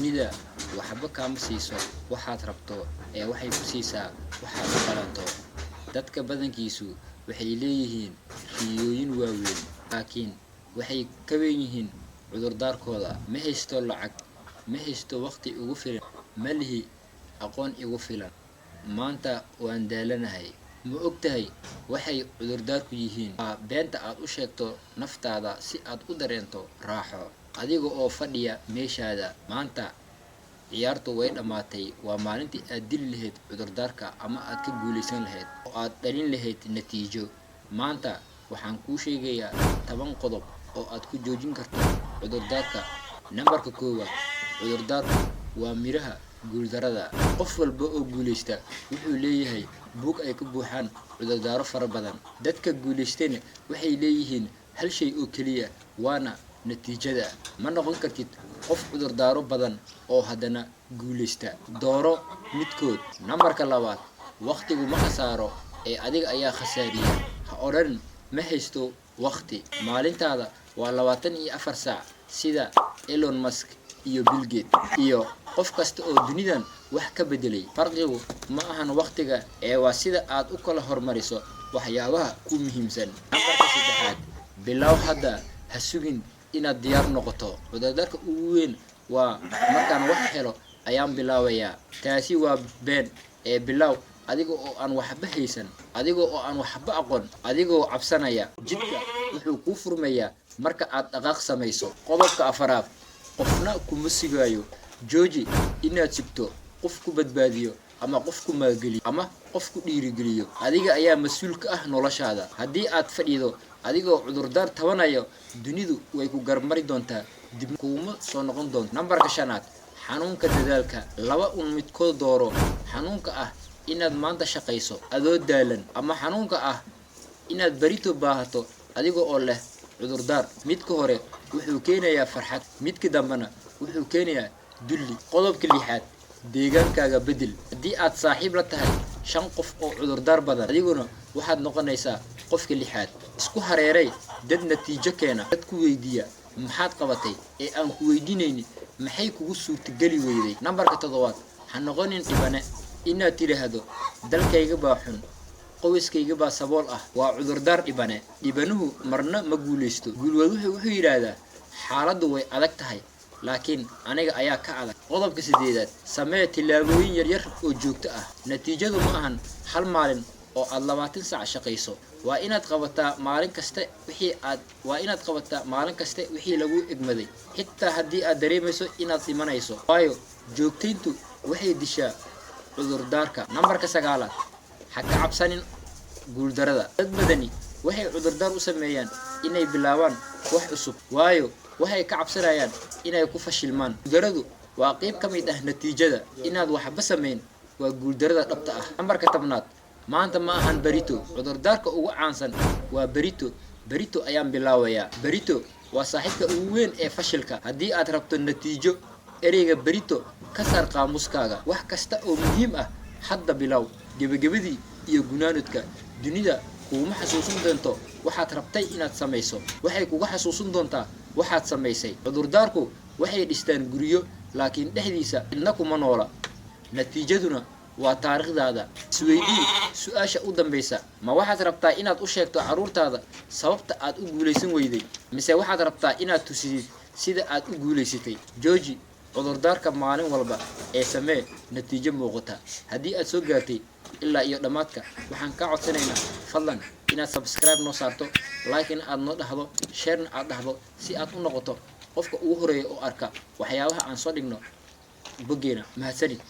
dunida waxba kaama siiso waxaad rabto ee waxay ku siisaa waxaad u qalanto. Dadka badankiisu waxay leeyihiin riyooyin waaweyn, laakiin waxay ka weyn yihiin cudurdaarkooda. Ma haysto lacag, ma haysto waqti ugu filan, ma lihi aqoon igu filan. Maanta waan daalanahay. Ma ogtahay waxay cudurdaarku yihiin? Waa beenta aad u sheegto naftaada si aad u dareento raaxo. Adiga oo fadhiya meeshaada, maanta ciyaartu way dhammaatay. Waa maalintii aad dili lahayd cudurdaarka ama aad ka guulaysan lahayd oo aad dhalin lahayd natiijo. Maanta waxaan kuu sheegayaa 10 qodob oo aad ku joojin karto cudurdaarka. Nambarka 1, cudurdaarku waa miraha guuldarada. Qof walba oo guulaysta wuxuu leeyahay buug ay ka buuxaan cudurdaaro fara badan. Dadka guulaystayna waxay leeyihiin hal shay oo keliya, waana natiijada. Ma noqon kartid qof cudurdaaro badan oo haddana guulaysta. Dooro midkood. Nambarka 2, waqtigu ma khasaaro ee adiga ayaa khasaariya. Ha odhan ma haysto waqti. Maalintaada waa 24 saac sida Elon Musk iyo Bill Gates iyo qof kasta oo dunidan wax ka bedelay. Farqigu ma ahan waqtiga ee waa sida aad u kala hormariso waxyaabaha ku muhiimsan. Nambarka 3, bilow hadda. Ha sugin inaad diyaar noqoto. Cudurdaarka ugu weyn waa markaan wax helo ayaan bilaabayaa. Taasi waa been. Bilow adiga oo aan waxba haysan, adiga oo aan waxba aqoon, adiga oo cabsanaya. Jidka wuxuu kuu furmayaa marka aad dhaqaaq samayso. Qodobka 4, qofna kuma sugayo. Jooji inaad sugto qof ku badbaadiyo ama qof ku maalgeliyo ama qof ku dhiirigeliyo. Adiga ayaa mas'uul ka ah noloshaada. Haddii aad fadhido adigoo cudurdaar tabanayo, dunidu way ku garmari doontaa, dib kuma soo noqon doonto. Nambarka 5, xanuunka dadaalka. Laba midkood dooro. Xanuunka ah inaad maanta shaqayso adoo daalan, ama xanuunka ah inaad barito baahato adiga oo leh cudurdaar. Midka hore wuxuu keenayaa farxad, midka dambana wuxuu keenayaa dulli. Qodobka 6, deegaankaaga bedel. Haddii aad saaxiib la tahay 5 qof oo cudurdaar badan, adiguna waxaad noqonaysaa qofka 6aad. Isku hareeray dad natiijo keena. Dad ku weydiiya maxaad qabatay ee aan ku weydiinaynin maxay kugu suurtageli weyday. Nambarka 7, ha noqonin dhibane. Inaad tiraahdo dalkayga baa xun, qoyskayga baa sabool ah, waa cudurdaar dhibane. Dhibanuhu marna ma guulaysto. Guulwaduhu wuxuu yiraahdaa xaaladdu way adag tahay, laakiin aniga ayaa ka adag. Qodobka 8, samee tillaabooyin yaryar oo joogto ah. Natiijadu ma ahan hal maalin oo aad 20 saac shaqayso. Waa inaad qabataa maalin kasta wixii lagu egmaday, xitaa haddii aad dareemayso inaad dhimanayso. Waayo joogtayntu waxay dishaa cudurdaarka. Nambarka 9, ha ka cabsanin guuldarada. Dad badani waxay cudurdaar u sameeyaan inay bilaabaan wax cusub, waayo waxay ka cabsanayaan inay ku fashilmaan. Guuldaradu waa qayb ka mid ah natiijada. Inaad waxba samayn waa guuldarada dhabta ah. Nambarka 10, maanta ma ahan barito. Cudurdaarka ugu caansan waa barito. Barito ayaan bilaabayaa. Barito waa saaxiibka ugu weyn ee fashilka. Haddii aad rabto natiijo, ereyga barito ka saar qaamuskaaga. Wax kasta oo muhiim ah hadda bilow. Gebagabadii iyo gunaanadka, dunida kuma xasuusin doonto waxaad rabtay inaad samayso. Waxay kugu xasuusin doontaa waxaad samaysay. Cudurdaarku waxay dhistaan guryo, laakiin dhexdiisa cidna kuma noola. Natiijaduna waa taariikhdaada. Isweydii su'aasha u dambaysa: ma waxaad rabtaa inaad u sheegto carruurtaada sababta aad u guulaysan weyday, mise waxaad rabtaa inaad tusidid sida aad u guulaysatay? Jooji cudurdaarka maalin walba ee samee natiijo muuqata. Haddii aad soo gaartay ilaa iyo dhammaadka, waxaan kaa codsanaynaa fadlan inaad subscribe noo saarto, like in aad noo dhahdo, share aad dhahdo, si aad u noqoto qofka ugu horeeya oo arka waxyaabaha aan soo dhigno boggeena. Mahadsanid.